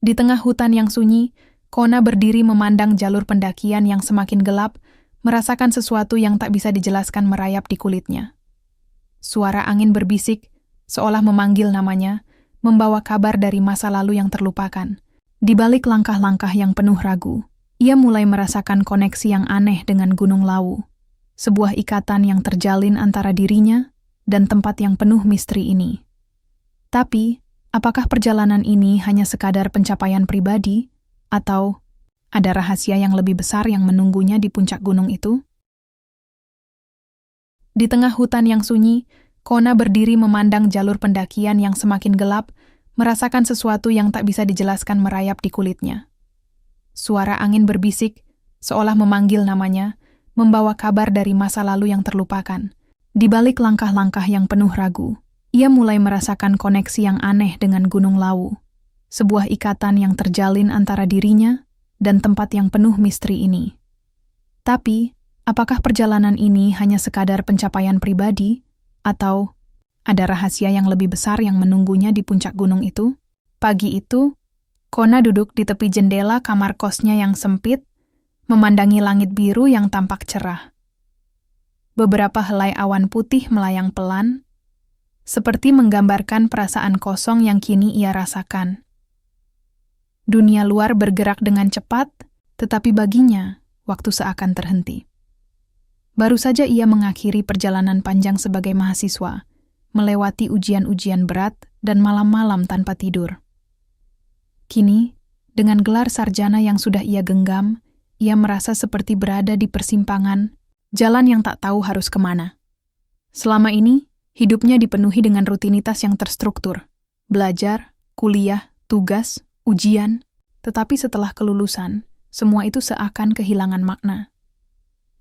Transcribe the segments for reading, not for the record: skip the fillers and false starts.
Di tengah hutan yang sunyi, Kona berdiri memandang jalur pendakian yang semakin gelap, merasakan sesuatu yang tak bisa dijelaskan merayap di kulitnya. Suara angin berbisik, seolah memanggil namanya, membawa kabar dari masa lalu yang terlupakan. Di balik langkah-langkah yang penuh ragu, ia mulai merasakan koneksi yang aneh dengan Gunung Lawu, sebuah ikatan yang terjalin antara dirinya dan tempat yang penuh misteri ini. Tapi, apakah perjalanan ini hanya sekadar pencapaian pribadi, atau ada rahasia yang lebih besar yang menunggunya di puncak gunung itu? Di tengah hutan yang sunyi, Kona berdiri memandang jalur pendakian yang semakin gelap, merasakan sesuatu yang tak bisa dijelaskan merayap di kulitnya. Suara angin berbisik, seolah memanggil namanya, membawa kabar dari masa lalu yang terlupakan. Di balik langkah-langkah yang penuh ragu, ia mulai merasakan koneksi yang aneh dengan Gunung Lawu, sebuah ikatan yang terjalin antara dirinya dan tempat yang penuh misteri ini. Tapi, apakah perjalanan ini hanya sekadar pencapaian pribadi, atau ada rahasia yang lebih besar yang menunggunya di puncak gunung itu? Pagi itu, Kona duduk di tepi jendela kamar kosnya yang sempit, memandangi langit biru yang tampak cerah. Beberapa helai awan putih melayang pelan, seperti menggambarkan perasaan kosong yang kini ia rasakan. Dunia luar bergerak dengan cepat, tetapi baginya, waktu seakan terhenti. Baru saja ia mengakhiri perjalanan panjang sebagai mahasiswa, melewati ujian-ujian berat dan malam-malam tanpa tidur. Kini, dengan gelar sarjana yang sudah ia genggam, ia merasa seperti berada di persimpangan, jalan yang tak tahu harus kemana. Selama ini, hidupnya dipenuhi dengan rutinitas yang terstruktur. Belajar, kuliah, tugas, ujian, tetapi setelah kelulusan, semua itu seakan kehilangan makna.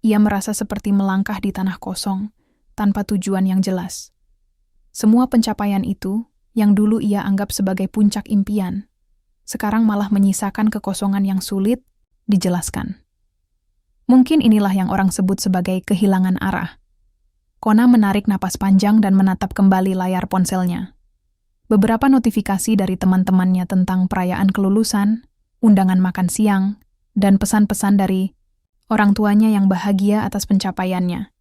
Ia merasa seperti melangkah di tanah kosong, tanpa tujuan yang jelas. Semua pencapaian itu, yang dulu ia anggap sebagai puncak impian, sekarang malah menyisakan kekosongan yang sulit dijelaskan. Mungkin inilah yang orang sebut sebagai kehilangan arah. Kona menarik napas panjang dan menatap kembali layar ponselnya. Beberapa notifikasi dari teman-temannya tentang perayaan kelulusan, undangan makan siang, dan pesan-pesan dari orang tuanya yang bahagia atas pencapaiannya.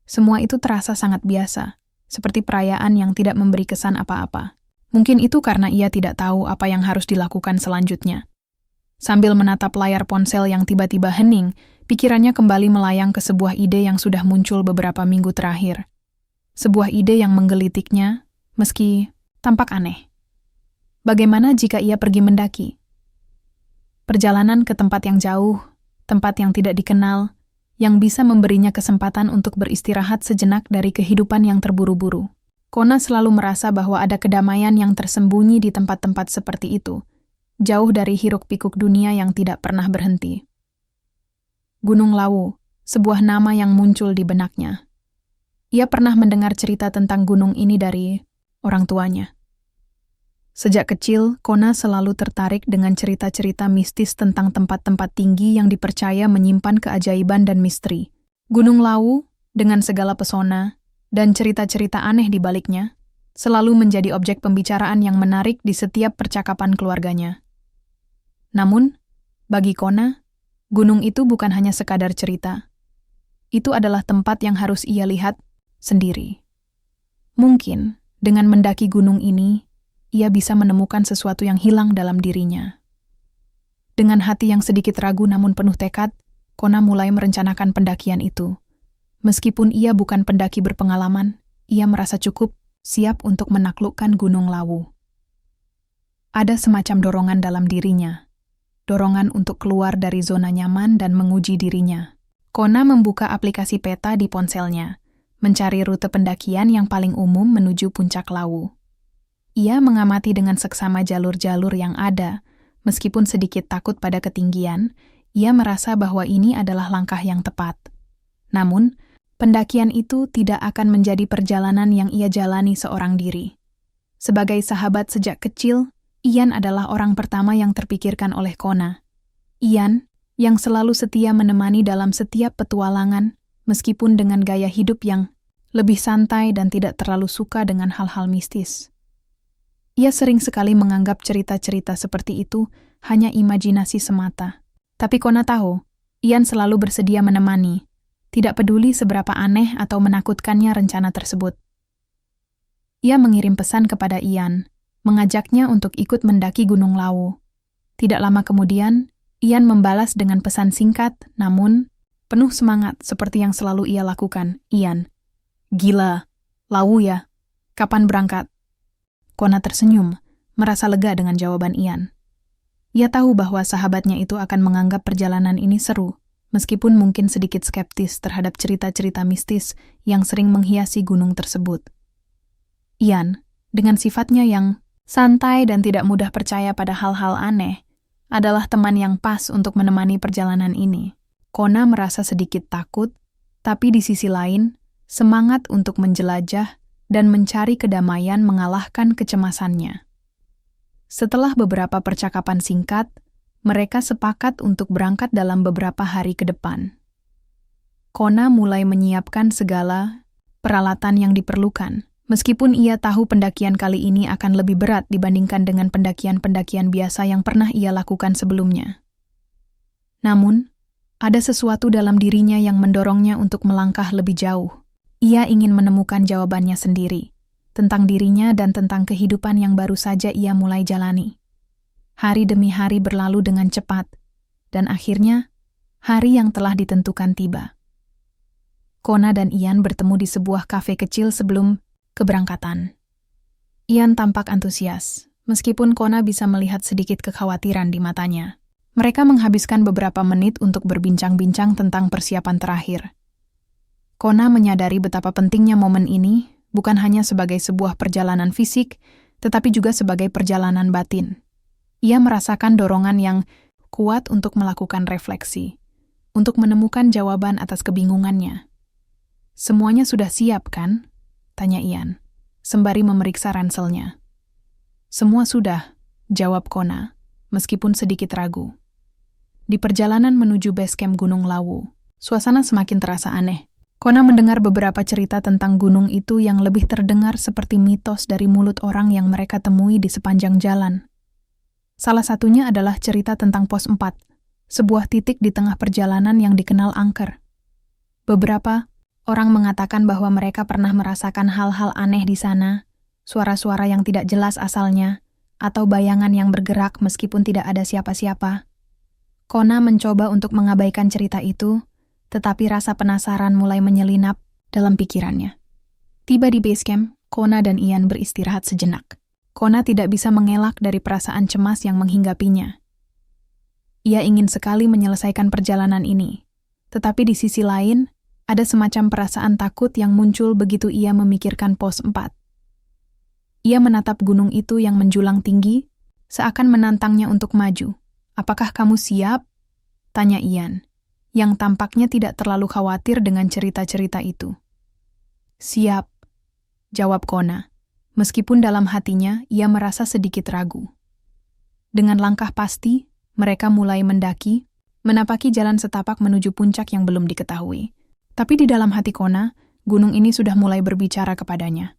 Semua itu terasa sangat biasa, seperti perayaan yang tidak memberi kesan apa-apa. Mungkin itu karena ia tidak tahu apa yang harus dilakukan selanjutnya. Sambil menatap layar ponsel yang tiba-tiba hening, pikirannya kembali melayang ke sebuah ide yang sudah muncul beberapa minggu terakhir. Sebuah ide yang menggelitiknya, meski tampak aneh. Bagaimana jika ia pergi mendaki? Perjalanan ke tempat yang jauh, tempat yang tidak dikenal, yang bisa memberinya kesempatan untuk beristirahat sejenak dari kehidupan yang terburu-buru. Kona selalu merasa bahwa ada kedamaian yang tersembunyi di tempat-tempat seperti itu, jauh dari hiruk-pikuk dunia yang tidak pernah berhenti. Gunung Lawu, sebuah nama yang muncul di benaknya. Ia pernah mendengar cerita tentang gunung ini dari orang tuanya. Sejak kecil, Kona selalu tertarik dengan cerita-cerita mistis tentang tempat-tempat tinggi yang dipercaya menyimpan keajaiban dan misteri. Gunung Lawu, dengan segala pesona dan cerita-cerita aneh di baliknya, selalu menjadi objek pembicaraan yang menarik di setiap percakapan keluarganya. Namun, bagi Kona, gunung itu bukan hanya sekadar cerita. Itu adalah tempat yang harus ia lihat sendiri. Mungkin, dengan mendaki gunung ini, ia bisa menemukan sesuatu yang hilang dalam dirinya. Dengan hati yang sedikit ragu namun penuh tekad, Kona mulai merencanakan pendakian itu. Meskipun ia bukan pendaki berpengalaman, ia merasa cukup siap untuk menaklukkan Gunung Lawu. Ada semacam dorongan dalam dirinya. Dorongan untuk keluar dari zona nyaman dan menguji dirinya. Kona membuka aplikasi peta di ponselnya, mencari rute pendakian yang paling umum menuju puncak Lawu. Ia mengamati dengan seksama jalur-jalur yang ada, meskipun sedikit takut pada ketinggian, ia merasa bahwa ini adalah langkah yang tepat. Namun, pendakian itu tidak akan menjadi perjalanan yang ia jalani seorang diri. Sebagai sahabat sejak kecil, Ian adalah orang pertama yang terpikirkan oleh Kona. Ian, yang selalu setia menemani dalam setiap petualangan, meskipun dengan gaya hidup yang lebih santai dan tidak terlalu suka dengan hal-hal mistis. Ia sering sekali menganggap cerita-cerita seperti itu hanya imajinasi semata. Tapi Kona tahu, Ian selalu bersedia menemani, tidak peduli seberapa aneh atau menakutkannya rencana tersebut. Ia mengirim pesan kepada Ian, mengajaknya untuk ikut mendaki Gunung Lawu. Tidak lama kemudian, Ian membalas dengan pesan singkat, namun penuh semangat seperti yang selalu ia lakukan. Ian, "Gila, Lawu ya? Kapan berangkat?" Kona tersenyum, merasa lega dengan jawaban Ian. Ia tahu bahwa sahabatnya itu akan menganggap perjalanan ini seru, meskipun mungkin sedikit skeptis terhadap cerita-cerita mistis yang sering menghiasi gunung tersebut. Ian, dengan sifatnya yang santai dan tidak mudah percaya pada hal-hal aneh, adalah teman yang pas untuk menemani perjalanan ini. Kona merasa sedikit takut, tapi di sisi lain, semangat untuk menjelajah dan mencari kedamaian mengalahkan kecemasannya. Setelah beberapa percakapan singkat, mereka sepakat untuk berangkat dalam beberapa hari ke depan. Kona mulai menyiapkan segala peralatan yang diperlukan, meskipun ia tahu pendakian kali ini akan lebih berat dibandingkan dengan pendakian-pendakian biasa yang pernah ia lakukan sebelumnya. Namun, ada sesuatu dalam dirinya yang mendorongnya untuk melangkah lebih jauh. Ia ingin menemukan jawabannya sendiri, tentang dirinya dan tentang kehidupan yang baru saja ia mulai jalani. Hari demi hari berlalu dengan cepat, dan akhirnya, hari yang telah ditentukan tiba. Kona dan Ian bertemu di sebuah kafe kecil sebelum keberangkatan. Ian tampak antusias, meskipun Kona bisa melihat sedikit kekhawatiran di matanya. Mereka menghabiskan beberapa menit untuk berbincang-bincang tentang persiapan terakhir. Kona menyadari betapa pentingnya momen ini, bukan hanya sebagai sebuah perjalanan fisik, tetapi juga sebagai perjalanan batin. Ia merasakan dorongan yang kuat untuk melakukan refleksi, untuk menemukan jawaban atas kebingungannya. "Semuanya sudah siap, kan?" tanya Ian, sembari memeriksa ranselnya. "Semua sudah," jawab Kona, meskipun sedikit ragu. Di perjalanan menuju base camp Gunung Lawu, suasana semakin terasa aneh. Kona mendengar beberapa cerita tentang gunung itu yang lebih terdengar seperti mitos dari mulut orang yang mereka temui di sepanjang jalan. Salah satunya adalah cerita tentang Pos 4, sebuah titik di tengah perjalanan yang dikenal angker. Beberapa orang mengatakan bahwa mereka pernah merasakan hal-hal aneh di sana, suara-suara yang tidak jelas asalnya, atau bayangan yang bergerak meskipun tidak ada siapa-siapa. Kona mencoba untuk mengabaikan cerita itu, tetapi rasa penasaran mulai menyelinap dalam pikirannya. Tiba di base camp, Kona dan Ian beristirahat sejenak. Kona tidak bisa mengelak dari perasaan cemas yang menghinggapinya. Ia ingin sekali menyelesaikan perjalanan ini, tetapi di sisi lain, ada semacam perasaan takut yang muncul begitu ia memikirkan Pos 4. Ia menatap gunung itu yang menjulang tinggi, seakan menantangnya untuk maju. "Apakah kamu siap?" tanya Ian, yang tampaknya tidak terlalu khawatir dengan cerita-cerita itu. "Siap," jawab Kona, meskipun dalam hatinya ia merasa sedikit ragu. Dengan langkah pasti, mereka mulai mendaki, menapaki jalan setapak menuju puncak yang belum diketahui. Tapi di dalam hati Kona, gunung ini sudah mulai berbicara kepadanya,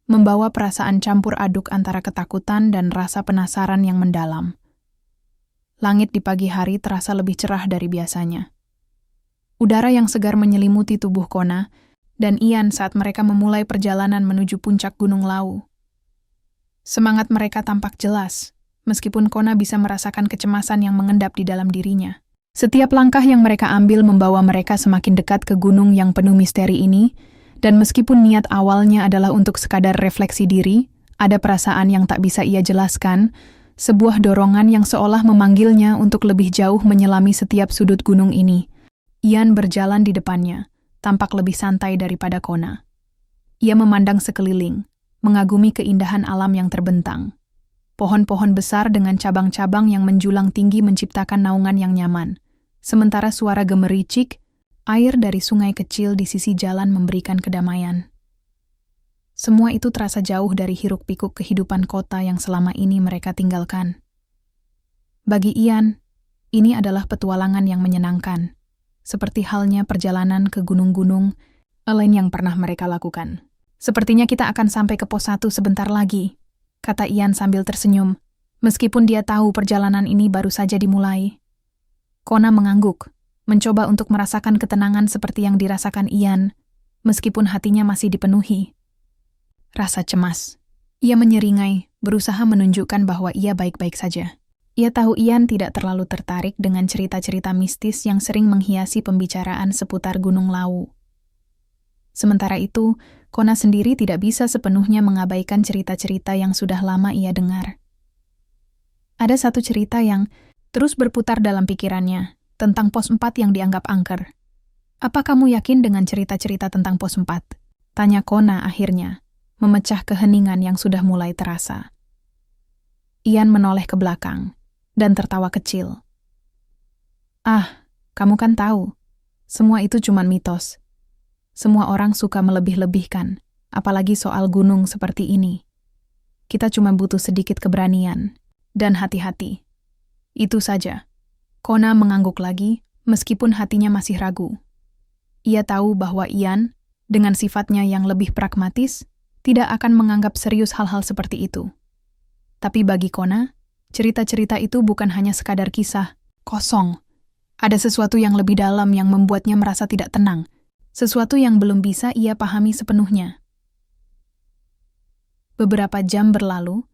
membawa perasaan campur aduk antara ketakutan dan rasa penasaran yang mendalam. Langit di pagi hari terasa lebih cerah dari biasanya. Udara yang segar menyelimuti tubuh Kona dan Ian saat mereka memulai perjalanan menuju puncak Gunung Lawu. Semangat mereka tampak jelas, meskipun Kona bisa merasakan kecemasan yang mengendap di dalam dirinya. Setiap langkah yang mereka ambil membawa mereka semakin dekat ke gunung yang penuh misteri ini, dan meskipun niat awalnya adalah untuk sekadar refleksi diri, ada perasaan yang tak bisa ia jelaskan, sebuah dorongan yang seolah memanggilnya untuk lebih jauh menyelami setiap sudut gunung ini. Ian berjalan di depannya, tampak lebih santai daripada Kona. Ia memandang sekeliling, mengagumi keindahan alam yang terbentang. Pohon-pohon besar dengan cabang-cabang yang menjulang tinggi menciptakan naungan yang nyaman, sementara suara gemericik, air dari sungai kecil di sisi jalan memberikan kedamaian. Semua itu terasa jauh dari hiruk-pikuk kehidupan kota yang selama ini mereka tinggalkan. Bagi Ian, ini adalah petualangan yang menyenangkan, seperti halnya perjalanan ke gunung-gunung lain yang pernah mereka lakukan. "Sepertinya kita akan sampai ke Pos 1 sebentar lagi," kata Ian sambil tersenyum, meskipun dia tahu perjalanan ini baru saja dimulai. Kona mengangguk, mencoba untuk merasakan ketenangan seperti yang dirasakan Ian, meskipun hatinya masih dipenuhi rasa cemas. Ia menyeringai, berusaha menunjukkan bahwa ia baik-baik saja. Ia tahu Ian tidak terlalu tertarik dengan cerita-cerita mistis yang sering menghiasi pembicaraan seputar Gunung Lawu. Sementara itu, Kona sendiri tidak bisa sepenuhnya mengabaikan cerita-cerita yang sudah lama ia dengar. Ada satu cerita yang terus berputar dalam pikirannya, tentang pos 4 yang dianggap angker. "Apa kamu yakin dengan cerita-cerita tentang pos 4? Tanya Kona akhirnya, memecah keheningan yang sudah mulai terasa. Ian menoleh ke belakang dan tertawa kecil. "Ah, kamu kan tahu, semua itu cuma mitos. Semua orang suka melebih-lebihkan, apalagi soal gunung seperti ini. Kita cuma butuh sedikit keberanian dan hati-hati. Itu saja." Kona mengangguk lagi, meskipun hatinya masih ragu. Ia tahu bahwa Ian, dengan sifatnya yang lebih pragmatis, tidak akan menganggap serius hal-hal seperti itu. Tapi bagi Kona, cerita-cerita itu bukan hanya sekadar kisah kosong. Ada sesuatu yang lebih dalam yang membuatnya merasa tidak tenang, sesuatu yang belum bisa ia pahami sepenuhnya. Beberapa jam berlalu,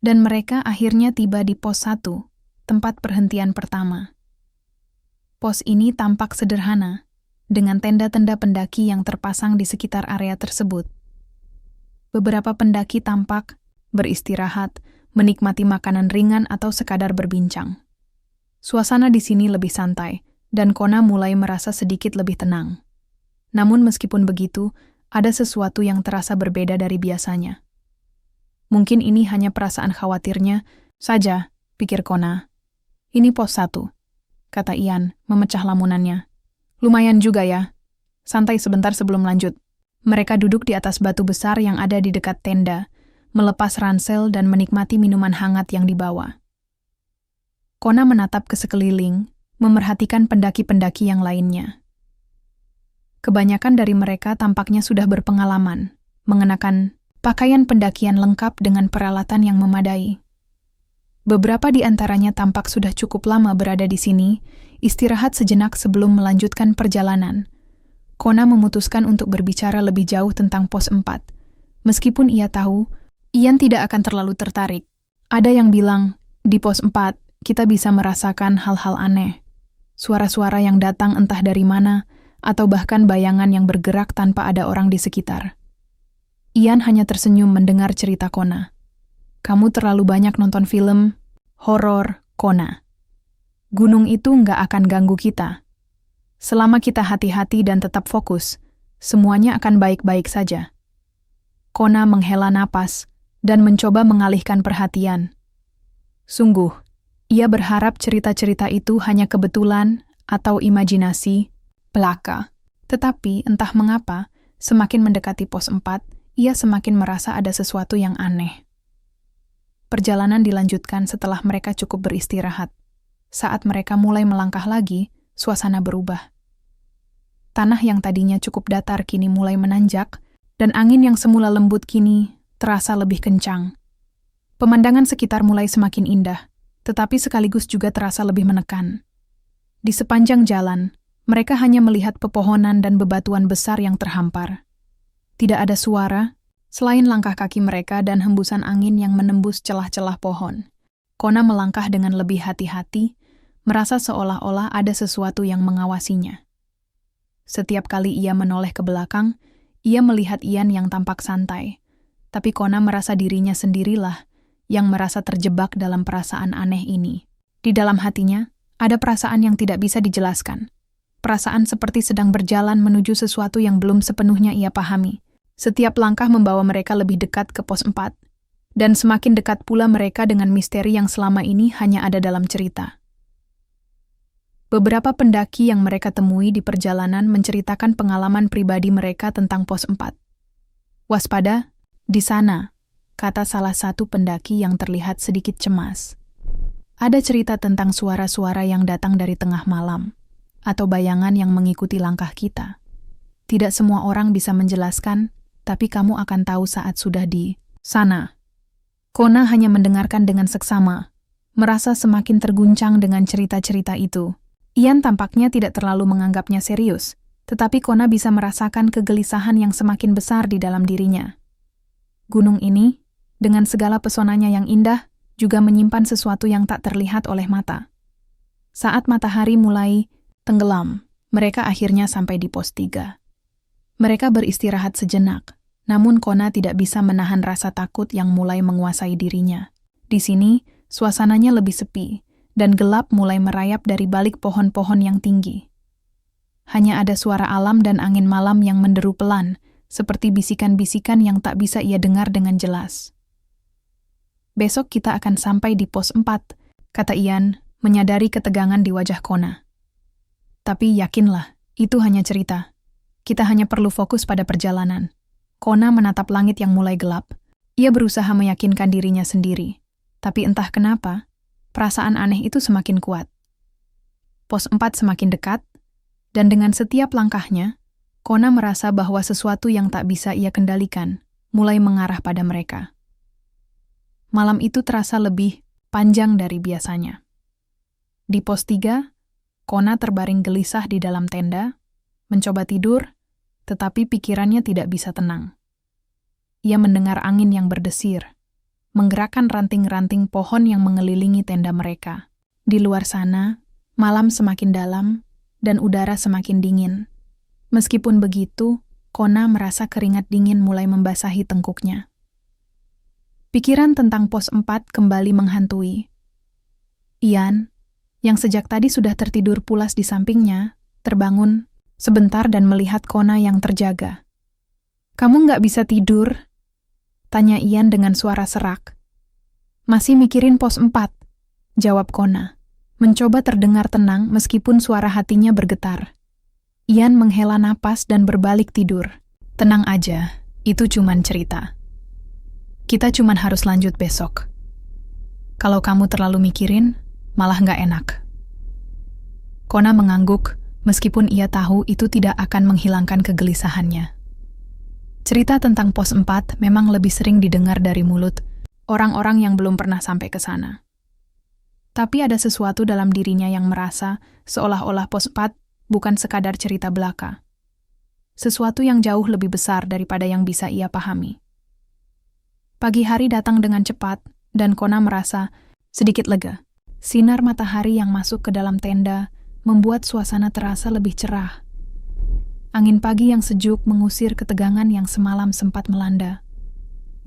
dan mereka akhirnya tiba di pos 1, tempat perhentian pertama. Pos ini tampak sederhana, dengan tenda-tenda pendaki yang terpasang di sekitar area tersebut. Beberapa pendaki tampak beristirahat, menikmati makanan ringan atau sekadar berbincang. Suasana di sini lebih santai, dan Kona mulai merasa sedikit lebih tenang. Namun meskipun begitu, ada sesuatu yang terasa berbeda dari biasanya. Mungkin ini hanya perasaan khawatirnya saja, pikir Kona. "Ini pos 1, kata Ian, memecah lamunannya. "Lumayan juga ya. Santai sebentar sebelum lanjut." Mereka duduk di atas batu besar yang ada di dekat tenda, melepas ransel dan menikmati minuman hangat yang dibawa. Kona menatap ke sekeliling, memerhatikan pendaki-pendaki yang lainnya. Kebanyakan dari mereka tampaknya sudah berpengalaman, mengenakan pakaian pendakian lengkap dengan peralatan yang memadai. Beberapa di antaranya tampak sudah cukup lama berada di sini, istirahat sejenak sebelum melanjutkan perjalanan. Kona memutuskan untuk berbicara lebih jauh tentang pos 4. Meskipun ia tahu, Ian tidak akan terlalu tertarik. Ada yang bilang, di pos 4, kita bisa merasakan hal-hal aneh. Suara-suara yang datang entah dari mana, atau bahkan bayangan yang bergerak tanpa ada orang di sekitar. Ian hanya tersenyum mendengar cerita Kona. "Kamu terlalu banyak nonton film horor, Kona. Gunung itu nggak akan ganggu kita. Selama kita hati-hati dan tetap fokus, semuanya akan baik-baik saja." Kona menghela napas dan mencoba mengalihkan perhatian. Sungguh, ia berharap cerita-cerita itu hanya kebetulan atau imajinasi belaka. Tetapi entah mengapa, semakin mendekati pos 4, ia semakin merasa ada sesuatu yang aneh. Perjalanan dilanjutkan setelah mereka cukup beristirahat. Saat mereka mulai melangkah lagi, suasana berubah. Tanah yang tadinya cukup datar kini mulai menanjak, dan angin yang semula lembut kini terasa lebih kencang. Pemandangan sekitar mulai semakin indah, tetapi sekaligus juga terasa lebih menekan. Di sepanjang jalan, mereka hanya melihat pepohonan dan bebatuan besar yang terhampar. Tidak ada suara, selain langkah kaki mereka dan hembusan angin yang menembus celah-celah pohon. Kona melangkah dengan lebih hati-hati, merasa seolah-olah ada sesuatu yang mengawasinya. Setiap kali ia menoleh ke belakang, ia melihat Ian yang tampak santai. Tapi Kona merasa dirinya sendirilah yang merasa terjebak dalam perasaan aneh ini. Di dalam hatinya, ada perasaan yang tidak bisa dijelaskan. Perasaan seperti sedang berjalan menuju sesuatu yang belum sepenuhnya ia pahami. Setiap langkah membawa mereka lebih dekat ke pos 4. Dan semakin dekat pula mereka dengan misteri yang selama ini hanya ada dalam cerita. Beberapa pendaki yang mereka temui di perjalanan menceritakan pengalaman pribadi mereka tentang pos 4. "Waspada, di sana," kata salah satu pendaki yang terlihat sedikit cemas. "Ada cerita tentang suara-suara yang datang dari tengah malam, atau bayangan yang mengikuti langkah kita. Tidak semua orang bisa menjelaskan, tapi kamu akan tahu saat sudah di sana." Kona hanya mendengarkan dengan seksama, merasa semakin terguncang dengan cerita-cerita itu. Ian tampaknya tidak terlalu menganggapnya serius, tetapi Kona bisa merasakan kegelisahan yang semakin besar di dalam dirinya. Gunung ini, dengan segala pesonanya yang indah, juga menyimpan sesuatu yang tak terlihat oleh mata. Saat matahari mulai tenggelam, mereka akhirnya sampai di pos 3. Mereka beristirahat sejenak, namun Kona tidak bisa menahan rasa takut yang mulai menguasai dirinya. Di sini, suasananya lebih sepi, dan gelap mulai merayap dari balik pohon-pohon yang tinggi. Hanya ada suara alam dan angin malam yang menderu pelan, seperti bisikan-bisikan yang tak bisa ia dengar dengan jelas. Besok kita akan sampai di pos 4, kata Ian, menyadari ketegangan di wajah Kona. Tapi yakinlah, itu hanya cerita. Kita hanya perlu fokus pada perjalanan. Kona menatap langit yang mulai gelap. Ia berusaha meyakinkan dirinya sendiri. Tapi entah kenapa, perasaan aneh itu semakin kuat. Pos 4 semakin dekat, dan dengan setiap langkahnya, Kona merasa bahwa sesuatu yang tak bisa ia kendalikan mulai mengarah pada mereka. Malam itu terasa lebih panjang dari biasanya. Di pos 3, Kona terbaring gelisah di dalam tenda, mencoba tidur, tetapi pikirannya tidak bisa tenang. Ia mendengar angin yang berdesir, menggerakkan ranting-ranting pohon yang mengelilingi tenda mereka. Di luar sana, malam semakin dalam, dan udara semakin dingin. Meskipun begitu, Kona merasa keringat dingin mulai membasahi tengkuknya. Pikiran tentang pos 4 kembali menghantui. Ian, yang sejak tadi sudah tertidur pulas di sampingnya, terbangun sebentar dan melihat Kona yang terjaga. "Kamu nggak bisa tidur?" tanya Ian dengan suara serak. "Masih mikirin pos 4, jawab Kona, mencoba terdengar tenang meskipun suara hatinya bergetar. Ian menghela napas dan berbalik tidur. "Tenang aja, itu cuman cerita. Kita cuman harus lanjut besok. Kalau kamu terlalu mikirin, malah nggak enak." Kona mengangguk, meskipun ia tahu itu tidak akan menghilangkan kegelisahannya. Cerita tentang pos 4 memang lebih sering didengar dari mulut orang-orang yang belum pernah sampai ke sana. Tapi ada sesuatu dalam dirinya yang merasa seolah-olah pos 4 bukan sekadar cerita belaka. Sesuatu yang jauh lebih besar daripada yang bisa ia pahami. Pagi hari datang dengan cepat, dan Kona merasa sedikit lega. Sinar matahari yang masuk ke dalam tenda membuat suasana terasa lebih cerah. Angin pagi yang sejuk mengusir ketegangan yang semalam sempat melanda.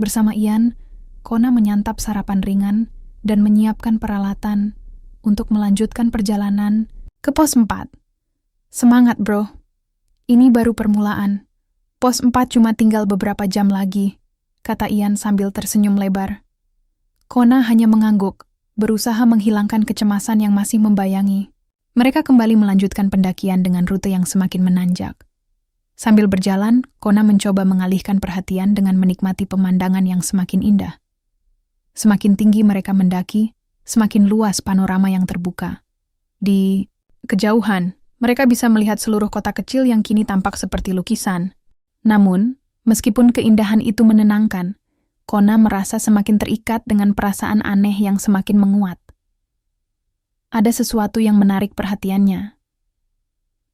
Bersama Ian, Kona menyantap sarapan ringan dan menyiapkan peralatan untuk melanjutkan perjalanan ke pos 4. "Semangat, bro. Ini baru permulaan. Pos 4 cuma tinggal beberapa jam lagi," kata Ian sambil tersenyum lebar. Kona hanya mengangguk, berusaha menghilangkan kecemasan yang masih membayangi. Mereka kembali melanjutkan pendakian dengan rute yang semakin menanjak. Sambil berjalan, Kona mencoba mengalihkan perhatian dengan menikmati pemandangan yang semakin indah. Semakin tinggi mereka mendaki, semakin luas panorama yang terbuka. Di kejauhan, mereka bisa melihat seluruh kota kecil yang kini tampak seperti lukisan. Namun, meskipun keindahan itu menenangkan, Kona merasa semakin terikat dengan perasaan aneh yang semakin menguat. Ada sesuatu yang menarik perhatiannya.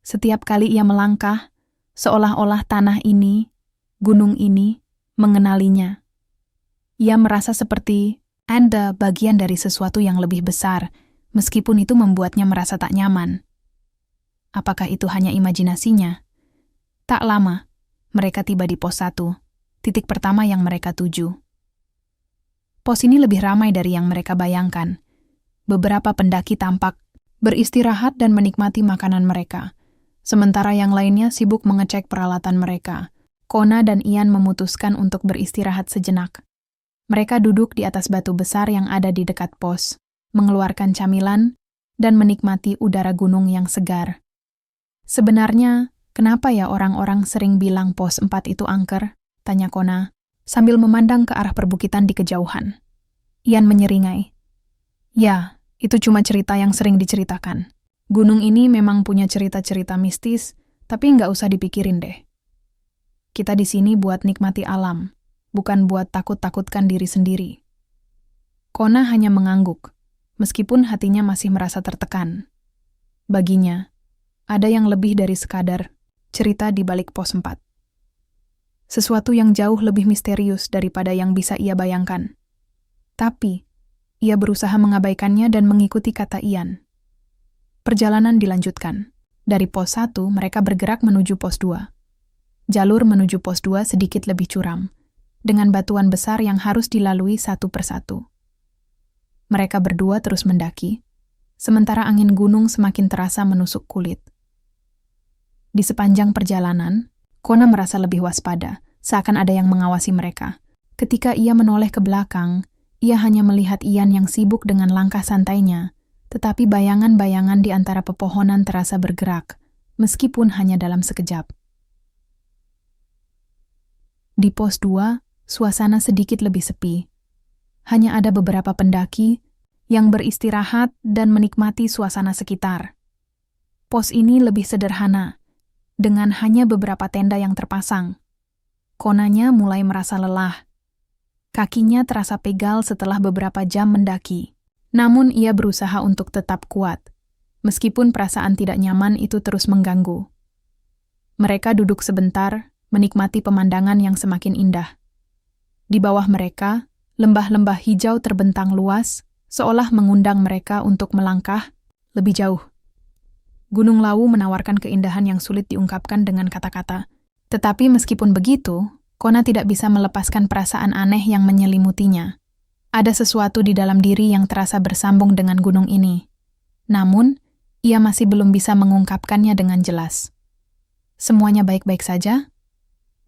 Setiap kali ia melangkah, seolah-olah tanah ini, gunung ini, mengenalinya. Ia merasa seperti Anda bagian dari sesuatu yang lebih besar, meskipun itu membuatnya merasa tak nyaman. Apakah itu hanya imajinasinya? Tak lama, mereka tiba di pos 1, titik pertama yang mereka tuju. Pos ini lebih ramai dari yang mereka bayangkan. Beberapa pendaki tampak beristirahat dan menikmati makanan mereka, sementara yang lainnya sibuk mengecek peralatan mereka. Kona dan Ian memutuskan untuk beristirahat sejenak. Mereka duduk di atas batu besar yang ada di dekat pos, mengeluarkan camilan, dan menikmati udara gunung yang segar. "Sebenarnya, kenapa ya orang-orang sering bilang pos 4 itu angker?" tanya Kona, sambil memandang ke arah perbukitan di kejauhan. Ian menyeringai. "Ya, itu cuma cerita yang sering diceritakan. Gunung ini memang punya cerita-cerita mistis, tapi nggak usah dipikirin deh. Kita di sini buat nikmati alam, bukan buat takut-takutkan diri sendiri." Kona hanya mengangguk, meskipun hatinya masih merasa tertekan. Baginya, ada yang lebih dari sekadar cerita di balik pos 4. Sesuatu yang jauh lebih misterius daripada yang bisa ia bayangkan. Tapi, ia berusaha mengabaikannya dan mengikuti kata Ian. Perjalanan dilanjutkan. Dari pos 1, mereka bergerak menuju pos 2. Jalur menuju pos 2 sedikit lebih curam, dengan batuan besar yang harus dilalui satu persatu. Mereka berdua terus mendaki, sementara angin gunung semakin terasa menusuk kulit. Di sepanjang perjalanan, Kona merasa lebih waspada, seakan ada yang mengawasi mereka. Ketika ia menoleh ke belakang, ia hanya melihat Ian yang sibuk dengan langkah santainya, tetapi bayangan-bayangan di antara pepohonan terasa bergerak, meskipun hanya dalam sekejap. Di pos 2, suasana sedikit lebih sepi. Hanya ada beberapa pendaki yang beristirahat dan menikmati suasana sekitar. Pos ini lebih sederhana, dengan hanya beberapa tenda yang terpasang. Konanya mulai merasa lelah. Kakinya terasa pegal setelah beberapa jam mendaki. Namun ia berusaha untuk tetap kuat, meskipun perasaan tidak nyaman itu terus mengganggu. Mereka duduk sebentar, menikmati pemandangan yang semakin indah. Di bawah mereka, lembah-lembah hijau terbentang luas, seolah mengundang mereka untuk melangkah lebih jauh. Gunung Lawu menawarkan keindahan yang sulit diungkapkan dengan kata-kata. Tetapi meskipun begitu, Kona tidak bisa melepaskan perasaan aneh yang menyelimutinya. Ada sesuatu di dalam diri yang terasa bersambung dengan gunung ini. Namun, ia masih belum bisa mengungkapkannya dengan jelas. "Semuanya baik-baik saja?"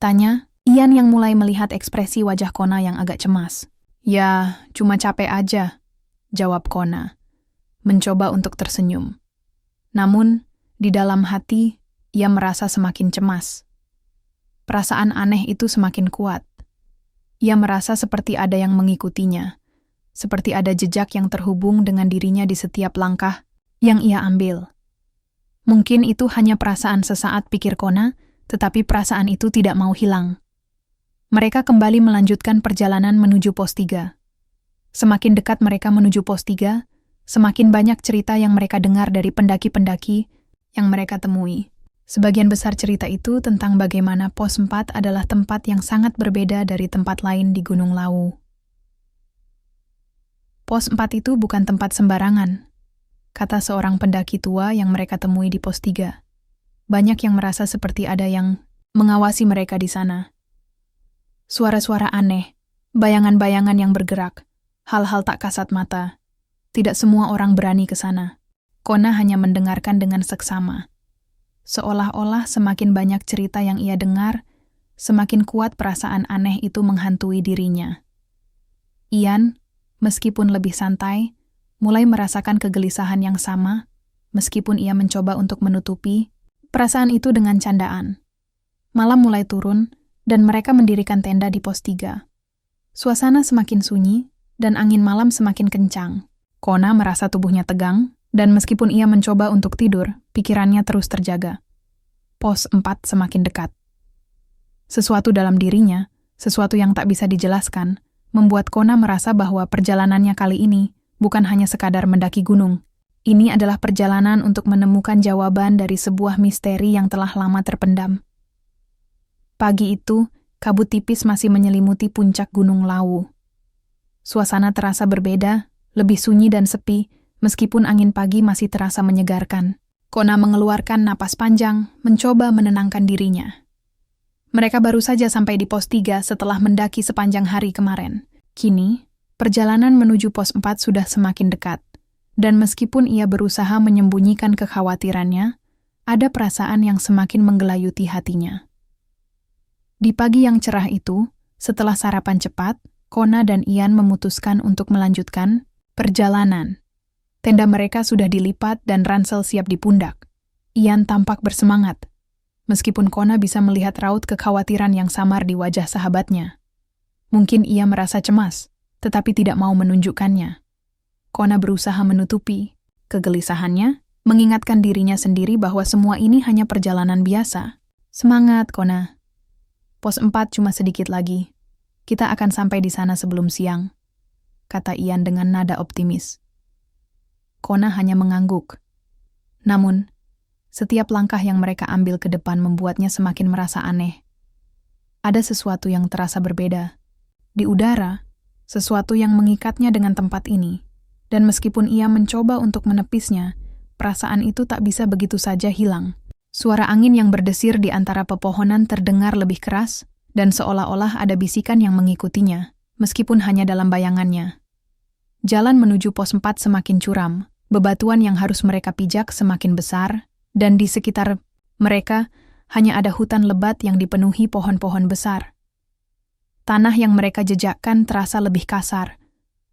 tanya Ian yang mulai melihat ekspresi wajah Kona yang agak cemas. "Ya, cuma capek aja," jawab Kona, mencoba untuk tersenyum. Namun, di dalam hati, ia merasa semakin cemas. Perasaan aneh itu semakin kuat. Ia merasa seperti ada yang mengikutinya, seperti ada jejak yang terhubung dengan dirinya di setiap langkah yang ia ambil. Mungkin itu hanya perasaan sesaat, pikir Kona, tetapi perasaan itu tidak mau hilang. Mereka kembali melanjutkan perjalanan menuju pos 3. Semakin dekat mereka menuju pos 3, semakin banyak cerita yang mereka dengar dari pendaki-pendaki yang mereka temui. Sebagian besar cerita itu tentang bagaimana pos 4 adalah tempat yang sangat berbeda dari tempat lain di Gunung Lawu. Pos 4 itu bukan tempat sembarangan, kata seorang pendaki tua yang mereka temui di pos 3. Banyak yang merasa seperti ada yang mengawasi mereka di sana. Suara-suara aneh, bayangan-bayangan yang bergerak, hal-hal tak kasat mata. Tidak semua orang berani ke sana. Kona hanya mendengarkan dengan seksama. Seolah-olah semakin banyak cerita yang ia dengar, semakin kuat perasaan aneh itu menghantui dirinya. Ian, meskipun lebih santai, mulai merasakan kegelisahan yang sama, meskipun ia mencoba untuk menutupi perasaan itu dengan candaan. Malam mulai turun, dan mereka mendirikan tenda di pos 3. Suasana semakin sunyi, dan angin malam semakin kencang. Kona merasa tubuhnya tegang, dan meskipun ia mencoba untuk tidur, pikirannya terus terjaga. Pos 4 semakin dekat. Sesuatu dalam dirinya, sesuatu yang tak bisa dijelaskan, membuat Kona merasa bahwa perjalanannya kali ini bukan hanya sekadar mendaki gunung. Ini adalah perjalanan untuk menemukan jawaban dari sebuah misteri yang telah lama terpendam. Pagi itu, kabut tipis masih menyelimuti puncak Gunung Lawu. Suasana terasa berbeda, lebih sunyi dan sepi, meskipun angin pagi masih terasa menyegarkan. Kona mengeluarkan napas panjang, mencoba menenangkan dirinya. Mereka baru saja sampai di pos 3 setelah mendaki sepanjang hari kemarin. Kini, perjalanan menuju pos 4 sudah semakin dekat. Dan meskipun ia berusaha menyembunyikan kekhawatirannya, ada perasaan yang semakin menggelayuti hatinya. Di pagi yang cerah itu, setelah sarapan cepat, Kona dan Ian memutuskan untuk melanjutkan perjalanan. Tenda mereka sudah dilipat dan ransel siap di pundak. Ian tampak bersemangat, meskipun Kona bisa melihat raut kekhawatiran yang samar di wajah sahabatnya. Mungkin ia merasa cemas, tetapi tidak mau menunjukkannya. Kona berusaha menutupi kegelisahannya, mengingatkan dirinya sendiri bahwa semua ini hanya perjalanan biasa. "Semangat, Kona. Pos 4 cuma sedikit lagi. Kita akan sampai di sana sebelum siang," kata Ian dengan nada optimis. Kona hanya mengangguk. Namun, setiap langkah yang mereka ambil ke depan membuatnya semakin merasa aneh. Ada sesuatu yang terasa berbeda. Di udara, sesuatu yang mengikatnya dengan tempat ini. Dan meskipun ia mencoba untuk menepisnya, perasaan itu tak bisa begitu saja hilang. Suara angin yang berdesir di antara pepohonan terdengar lebih keras, dan seolah-olah ada bisikan yang mengikutinya, meskipun hanya dalam bayangannya. Jalan menuju pos 4 semakin curam, bebatuan yang harus mereka pijak semakin besar, dan di sekitar mereka hanya ada hutan lebat yang dipenuhi pohon-pohon besar. Tanah yang mereka jejakkan terasa lebih kasar,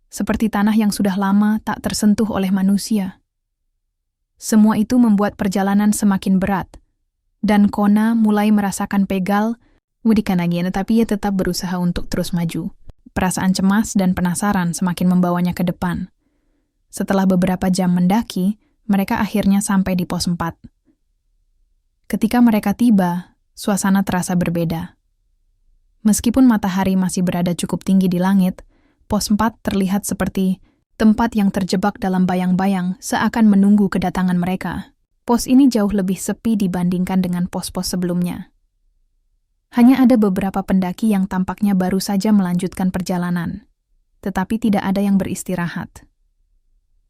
seperti tanah yang sudah lama tak tersentuh oleh manusia. Semua itu membuat perjalanan semakin berat, dan Kona mulai merasakan pegal, tapi ia tetap berusaha untuk terus maju. Perasaan cemas dan penasaran semakin membawanya ke depan. Setelah beberapa jam mendaki, mereka akhirnya sampai di pos 4. Ketika mereka tiba, suasana terasa berbeda. Meskipun matahari masih berada cukup tinggi di langit, pos 4 terlihat seperti tempat yang terjebak dalam bayang-bayang seakan menunggu kedatangan mereka. Pos ini jauh lebih sepi dibandingkan dengan pos-pos sebelumnya. Hanya ada beberapa pendaki yang tampaknya baru saja melanjutkan perjalanan, tetapi tidak ada yang beristirahat.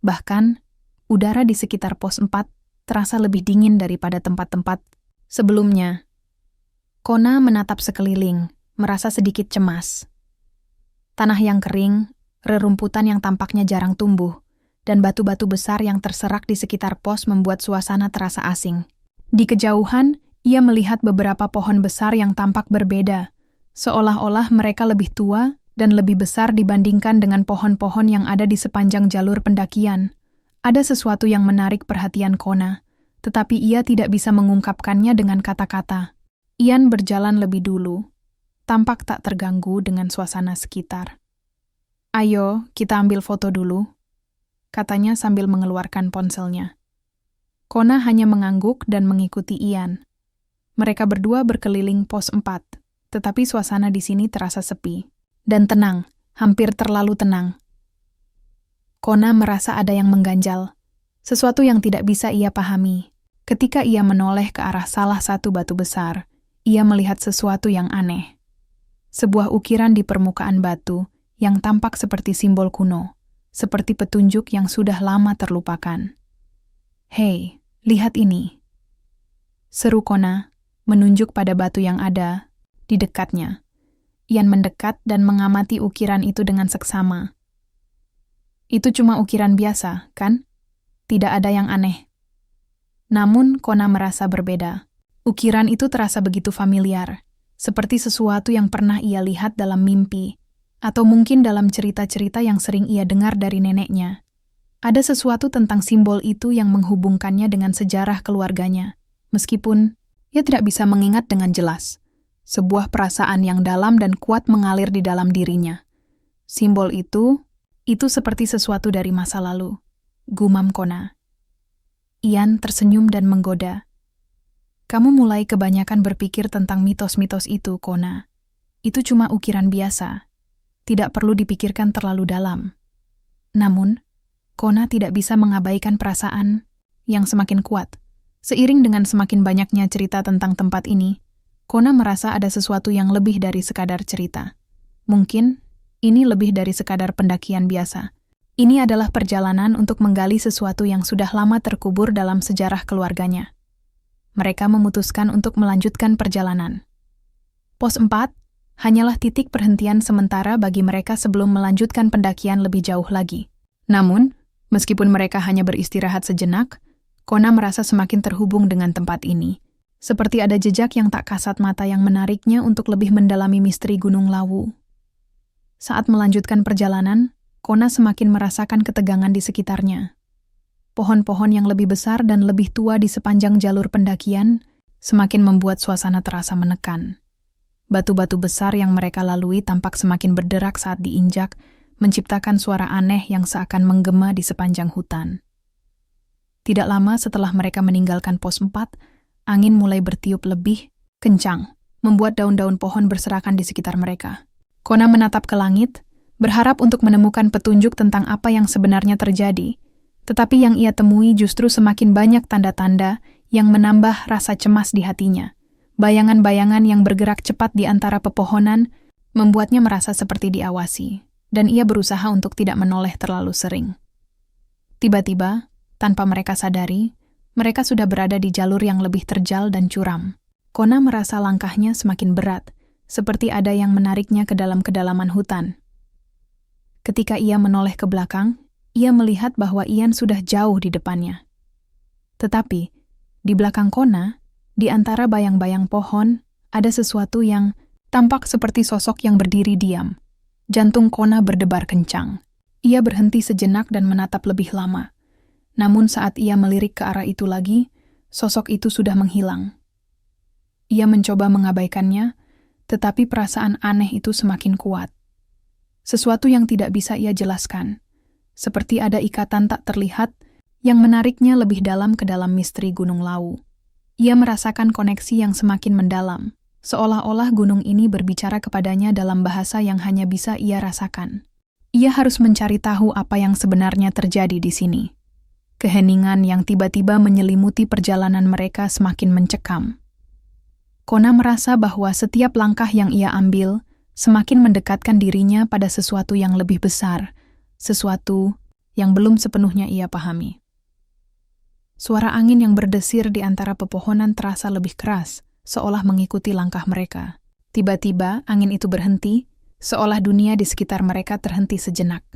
Bahkan, udara di sekitar pos 4 terasa lebih dingin daripada tempat-tempat sebelumnya. Kona menatap sekeliling, merasa sedikit cemas. Tanah yang kering, rerumputan yang tampaknya jarang tumbuh, dan batu-batu besar yang terserak di sekitar pos membuat suasana terasa asing. Di kejauhan, ia melihat beberapa pohon besar yang tampak berbeda, seolah-olah mereka lebih tua dan lebih besar dibandingkan dengan pohon-pohon yang ada di sepanjang jalur pendakian. Ada sesuatu yang menarik perhatian Kona, tetapi ia tidak bisa mengungkapkannya dengan kata-kata. Ian berjalan lebih dulu, tampak tak terganggu dengan suasana sekitar. "Ayo, kita ambil foto dulu," katanya sambil mengeluarkan ponselnya. Kona hanya mengangguk dan mengikuti Ian. Mereka berdua berkeliling pos 4, tetapi suasana di sini terasa sepi dan tenang, hampir terlalu tenang. Kona merasa ada yang mengganjal, sesuatu yang tidak bisa ia pahami. Ketika ia menoleh ke arah salah satu batu besar, ia melihat sesuatu yang aneh. Sebuah ukiran di permukaan batu yang tampak seperti simbol kuno, seperti petunjuk yang sudah lama terlupakan. "Hei, lihat ini," seru Kona, menunjuk pada batu yang ada di dekatnya. Ian mendekat dan mengamati ukiran itu dengan seksama. "Itu cuma ukiran biasa, kan? Tidak ada yang aneh." Namun, Kona merasa berbeda. Ukiran itu terasa begitu familiar, seperti sesuatu yang pernah ia lihat dalam mimpi, atau mungkin dalam cerita-cerita yang sering ia dengar dari neneknya. Ada sesuatu tentang simbol itu yang menghubungkannya dengan sejarah keluarganya, meskipun ia tidak bisa mengingat dengan jelas. Sebuah perasaan yang dalam dan kuat mengalir di dalam dirinya. Simbol itu seperti sesuatu dari masa lalu, gumam Kona. Ian tersenyum dan menggoda. "Kamu mulai kebanyakan berpikir tentang mitos-mitos itu, Kona. Itu cuma ukiran biasa. Tidak perlu dipikirkan terlalu dalam." Namun, Kona tidak bisa mengabaikan perasaan yang semakin kuat. Seiring dengan semakin banyaknya cerita tentang tempat ini, Kona merasa ada sesuatu yang lebih dari sekadar cerita. Mungkin, ini lebih dari sekadar pendakian biasa. Ini adalah perjalanan untuk menggali sesuatu yang sudah lama terkubur dalam sejarah keluarganya. Mereka memutuskan untuk melanjutkan perjalanan. Pos 4 hanyalah titik perhentian sementara bagi mereka sebelum melanjutkan pendakian lebih jauh lagi. Namun, meskipun mereka hanya beristirahat sejenak, Kona merasa semakin terhubung dengan tempat ini. Seperti ada jejak yang tak kasat mata yang menariknya untuk lebih mendalami misteri Gunung Lawu. Saat melanjutkan perjalanan, Kona semakin merasakan ketegangan di sekitarnya. Pohon-pohon yang lebih besar dan lebih tua di sepanjang jalur pendakian semakin membuat suasana terasa menekan. Batu-batu besar yang mereka lalui tampak semakin berderak saat diinjak, menciptakan suara aneh yang seakan menggema di sepanjang hutan. Tidak lama setelah mereka meninggalkan pos 4, angin mulai bertiup lebih kencang, membuat daun-daun pohon berserakan di sekitar mereka. Kona menatap ke langit, berharap untuk menemukan petunjuk tentang apa yang sebenarnya terjadi. Tetapi yang ia temui justru semakin banyak tanda-tanda yang menambah rasa cemas di hatinya. Bayangan-bayangan yang bergerak cepat di antara pepohonan membuatnya merasa seperti diawasi, dan ia berusaha untuk tidak menoleh terlalu sering. Tiba-tiba, tanpa mereka sadari, mereka sudah berada di jalur yang lebih terjal dan curam. Kona merasa langkahnya semakin berat, seperti ada yang menariknya ke dalam kedalaman hutan. Ketika ia menoleh ke belakang, ia melihat bahwa Ian sudah jauh di depannya. Tetapi, di belakang Kona, di antara bayang-bayang pohon, ada sesuatu yang tampak seperti sosok yang berdiri diam. Jantung Kona berdebar kencang. Ia berhenti sejenak dan menatap lebih lama. Namun saat ia melirik ke arah itu lagi, sosok itu sudah menghilang. Ia mencoba mengabaikannya, tetapi perasaan aneh itu semakin kuat. Sesuatu yang tidak bisa ia jelaskan, seperti ada ikatan tak terlihat yang menariknya lebih dalam ke dalam misteri Gunung Lawu. Ia merasakan koneksi yang semakin mendalam, seolah-olah gunung ini berbicara kepadanya dalam bahasa yang hanya bisa ia rasakan. Ia harus mencari tahu apa yang sebenarnya terjadi di sini. Keheningan yang tiba-tiba menyelimuti perjalanan mereka semakin mencekam. Kona merasa bahwa setiap langkah yang ia ambil semakin mendekatkan dirinya pada sesuatu yang lebih besar, sesuatu yang belum sepenuhnya ia pahami. Suara angin yang berdesir di antara pepohonan terasa lebih keras, seolah mengikuti langkah mereka. Tiba-tiba angin itu berhenti, seolah dunia di sekitar mereka terhenti sejenak.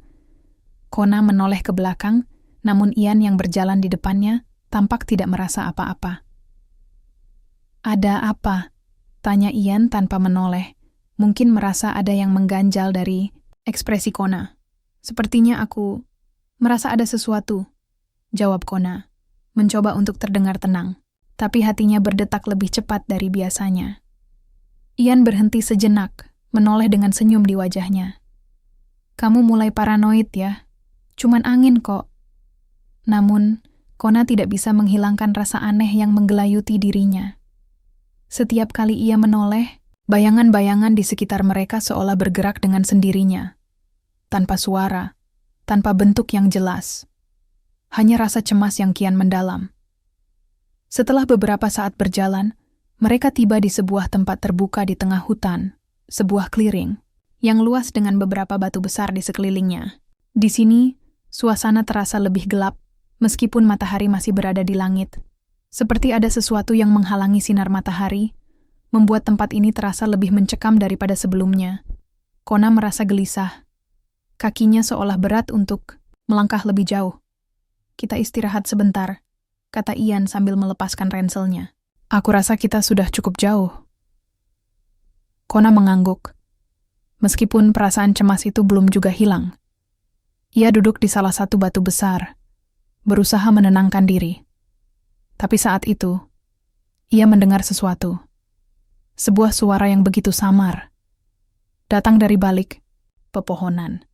Kona menoleh ke belakang, namun Ian yang berjalan di depannya tampak tidak merasa apa-apa. "Ada apa?" tanya Ian tanpa menoleh. Mungkin merasa ada yang mengganjal dari ekspresi Kona. "Sepertinya aku merasa ada sesuatu," jawab Kona, mencoba untuk terdengar tenang, tapi hatinya berdetak lebih cepat dari biasanya. Ian berhenti sejenak, menoleh dengan senyum di wajahnya. "Kamu mulai paranoid ya? Cuman angin kok." Namun, Kona tidak bisa menghilangkan rasa aneh yang menggelayuti dirinya. Setiap kali ia menoleh, bayangan-bayangan di sekitar mereka seolah bergerak dengan sendirinya. Tanpa suara, tanpa bentuk yang jelas. Hanya rasa cemas yang kian mendalam. Setelah beberapa saat berjalan, mereka tiba di sebuah tempat terbuka di tengah hutan, sebuah clearing, yang luas dengan beberapa batu besar di sekelilingnya. Di sini, suasana terasa lebih gelap, meskipun matahari masih berada di langit. Seperti ada sesuatu yang menghalangi sinar matahari, membuat tempat ini terasa lebih mencekam daripada sebelumnya. Kona merasa gelisah. Kakinya seolah berat untuk melangkah lebih jauh. "Kita istirahat sebentar," kata Ian sambil melepaskan ranselnya. "Aku rasa kita sudah cukup jauh." Kona mengangguk. Meskipun perasaan cemas itu belum juga hilang. Ia duduk di salah satu batu besar, berusaha menenangkan diri. Tapi saat itu, ia mendengar sesuatu. Sebuah suara yang begitu samar. Datang dari balik pepohonan.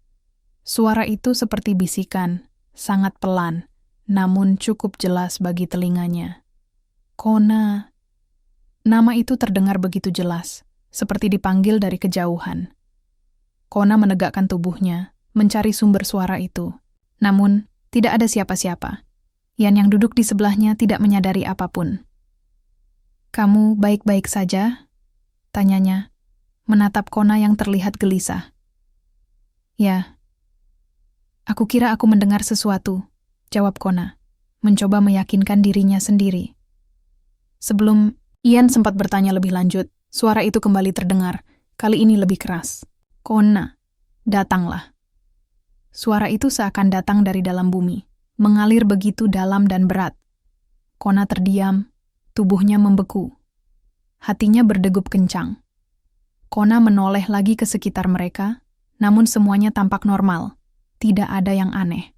Suara itu seperti bisikan, sangat pelan, namun cukup jelas bagi telinganya. "Kona." Nama itu terdengar begitu jelas, seperti dipanggil dari kejauhan. Kona menegakkan tubuhnya, mencari sumber suara itu. Namun, tidak ada siapa-siapa. Ian yang duduk di sebelahnya tidak menyadari apapun. "Kamu baik-baik saja?" tanyanya, menatap Kona yang terlihat gelisah. "Ya, aku kira aku mendengar sesuatu," jawab Kona, mencoba meyakinkan dirinya sendiri. Sebelum Ian sempat bertanya lebih lanjut, suara itu kembali terdengar, kali ini lebih keras. "Kona, datanglah." Suara itu seakan datang dari dalam bumi, mengalir begitu dalam dan berat. Kona terdiam, tubuhnya membeku. Hatinya berdegup kencang. Kona menoleh lagi ke sekitar mereka, namun semuanya tampak normal. Tidak ada yang aneh.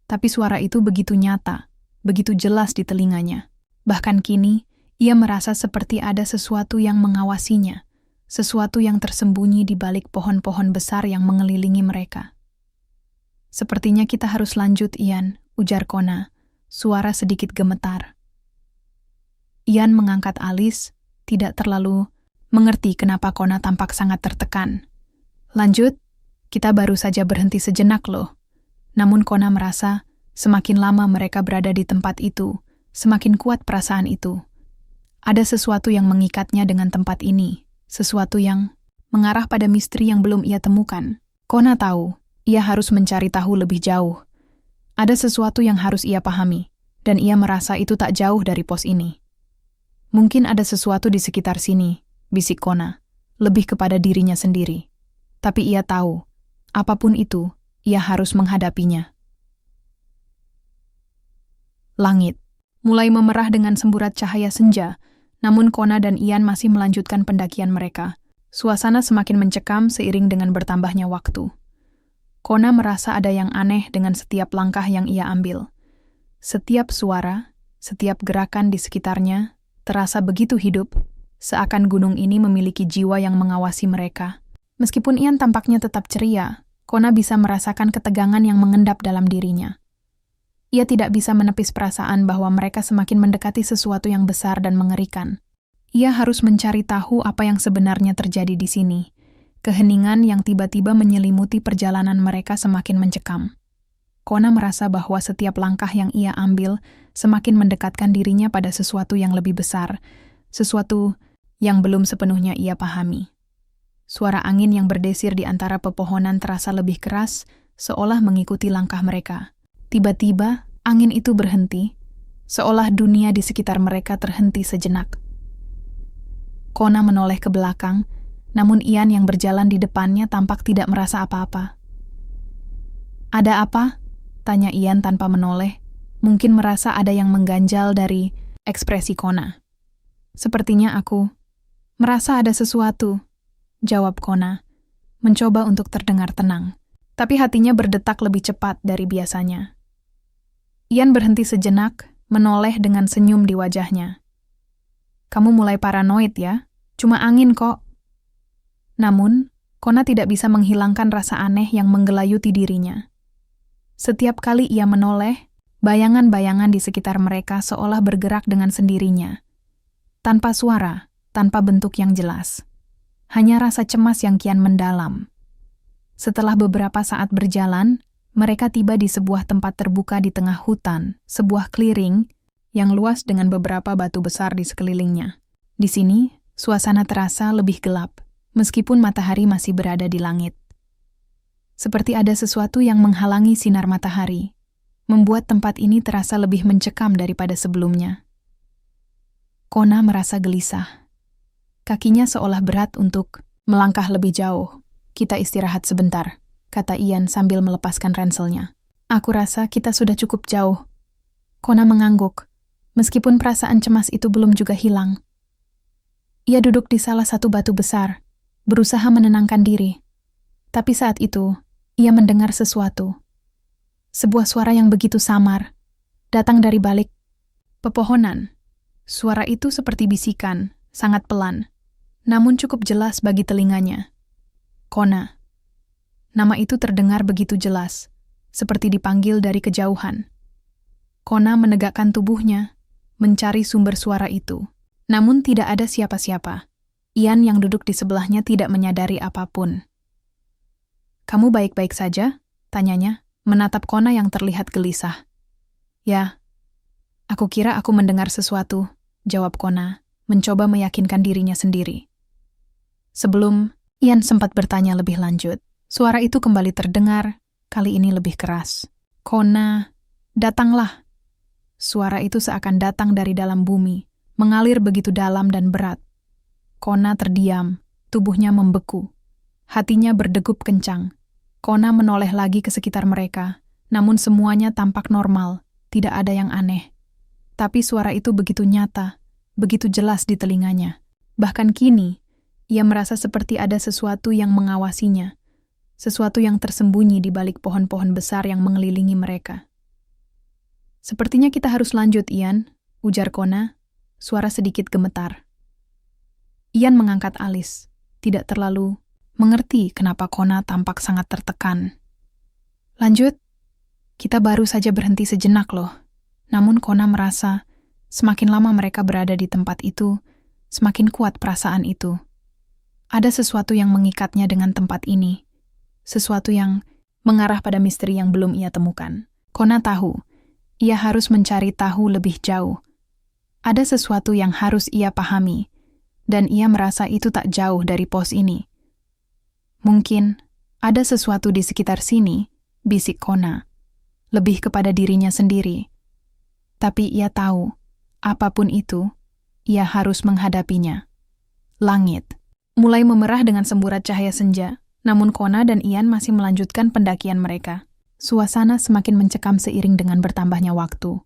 Tapi suara itu begitu nyata, begitu jelas di telinganya. Bahkan kini, ia merasa seperti ada sesuatu yang mengawasinya, sesuatu yang tersembunyi di balik pohon-pohon besar yang mengelilingi mereka. "Sepertinya kita harus lanjut, Ian," ujar Kona, suara sedikit gemetar. Ian mengangkat alis, tidak terlalu mengerti kenapa Kona tampak sangat tertekan. "Lanjut?" kita baru saja berhenti sejenak loh. Namun Kona merasa, semakin lama mereka berada di tempat itu, semakin kuat perasaan itu. Ada sesuatu yang mengikatnya dengan tempat ini, sesuatu yang mengarah pada misteri yang belum ia temukan. Kona tahu, ia harus mencari tahu lebih jauh. Ada sesuatu yang harus ia pahami, dan ia merasa itu tak jauh dari pos ini. Mungkin ada sesuatu di sekitar sini, bisik Kona, lebih kepada dirinya sendiri. Tapi ia tahu, apapun itu, ia harus menghadapinya. Langit mulai memerah dengan semburat cahaya senja, namun Kona dan Ian masih melanjutkan pendakian mereka. Suasana semakin mencekam seiring dengan bertambahnya waktu. Kona merasa ada yang aneh dengan setiap langkah yang ia ambil. Setiap suara, setiap gerakan di sekitarnya terasa begitu hidup, seakan gunung ini memiliki jiwa yang mengawasi mereka. Meskipun Ian tampaknya tetap ceria, Kona bisa merasakan ketegangan yang mengendap dalam dirinya. Ia tidak bisa menepis perasaan bahwa mereka semakin mendekati sesuatu yang besar dan mengerikan. Ia harus mencari tahu apa yang sebenarnya terjadi di sini. Keheningan yang tiba-tiba menyelimuti perjalanan mereka semakin mencekam. Kona merasa bahwa setiap langkah yang ia ambil semakin mendekatkan dirinya pada sesuatu yang lebih besar, sesuatu yang belum sepenuhnya ia pahami. Suara angin yang berdesir di antara pepohonan terasa lebih keras, seolah mengikuti langkah mereka. Tiba-tiba, angin itu berhenti, seolah dunia di sekitar mereka terhenti sejenak. Kona menoleh ke belakang, namun Ian yang berjalan di depannya tampak tidak merasa apa-apa. "Ada apa?" tanya Ian tanpa menoleh, mungkin merasa ada yang mengganjal dari ekspresi Kona. "Sepertinya aku merasa ada sesuatu," jawab Kona, mencoba untuk terdengar tenang, tapi hatinya berdetak lebih cepat dari biasanya. Ian berhenti sejenak, menoleh dengan senyum di wajahnya. "Kamu mulai paranoid ya? Cuma angin kok." Namun, Kona tidak bisa menghilangkan rasa aneh yang menggelayuti dirinya. Setiap kali ia menoleh, bayangan-bayangan di sekitar mereka seolah bergerak dengan sendirinya. Tanpa suara, tanpa bentuk yang jelas. Hanya rasa cemas yang kian mendalam. Setelah beberapa saat berjalan, mereka tiba di sebuah tempat terbuka di tengah hutan, sebuah clearing yang luas dengan beberapa batu besar di sekelilingnya. Di sini, suasana terasa lebih gelap, meskipun matahari masih berada di langit. Seperti ada sesuatu yang menghalangi sinar matahari, membuat tempat ini terasa lebih mencekam daripada sebelumnya. Kona merasa gelisah. Kakinya seolah berat untuk melangkah lebih jauh. "Kita istirahat sebentar," kata Ian sambil melepaskan ranselnya. "Aku rasa kita sudah cukup jauh." Kona mengangguk, meskipun perasaan cemas itu belum juga hilang. Ia duduk di salah satu batu besar, berusaha menenangkan diri. Tapi saat itu, ia mendengar sesuatu. Sebuah suara yang begitu samar, datang dari balik pepohonan. Suara itu seperti bisikan, sangat pelan, namun cukup jelas bagi telinganya. "Kona." Nama itu terdengar begitu jelas, seperti dipanggil dari kejauhan. Kona menegakkan tubuhnya, mencari sumber suara itu. Namun tidak ada siapa-siapa. Ian yang duduk di sebelahnya tidak menyadari apapun. "Kamu baik-baik saja?" tanyanya, menatap Kona yang terlihat gelisah. "Ya, aku kira aku mendengar sesuatu," jawab Kona, mencoba meyakinkan dirinya sendiri. Sebelum Ian sempat bertanya lebih lanjut, suara itu kembali terdengar, kali ini lebih keras. "Kona, datanglah." Suara itu seakan datang dari dalam bumi, mengalir begitu dalam dan berat. Kona terdiam, tubuhnya membeku. Hatinya berdegup kencang. Kona menoleh lagi ke sekitar mereka, namun semuanya tampak normal, tidak ada yang aneh. Tapi suara itu begitu nyata, begitu jelas di telinganya. Bahkan kini, ia merasa seperti ada sesuatu yang mengawasinya, sesuatu yang tersembunyi di balik pohon-pohon besar yang mengelilingi mereka. "Sepertinya kita harus lanjut, Ian," ujar Kona. Suara sedikit gemetar. Ian mengangkat alis, tidak terlalu mengerti kenapa Kona tampak sangat tertekan. "Lanjut? Kita baru saja berhenti sejenak loh." Namun Kona merasa, semakin lama mereka berada di tempat itu, semakin kuat perasaan itu. Ada sesuatu yang mengikatnya dengan tempat ini. sesuatu yang mengarah pada misteri yang belum ia temukan. Kona tahu, ia harus mencari tahu lebih jauh. Ada sesuatu yang harus ia pahami, dan ia merasa itu tak jauh dari pos ini. Mungkin ada sesuatu di sekitar sini, bisik Kona, lebih kepada dirinya sendiri. Tapi ia tahu, apapun itu, ia harus menghadapinya. Langit mulai memerah dengan semburat cahaya senja, namun Kona dan Ian masih melanjutkan pendakian mereka. Suasana semakin mencekam seiring dengan bertambahnya waktu.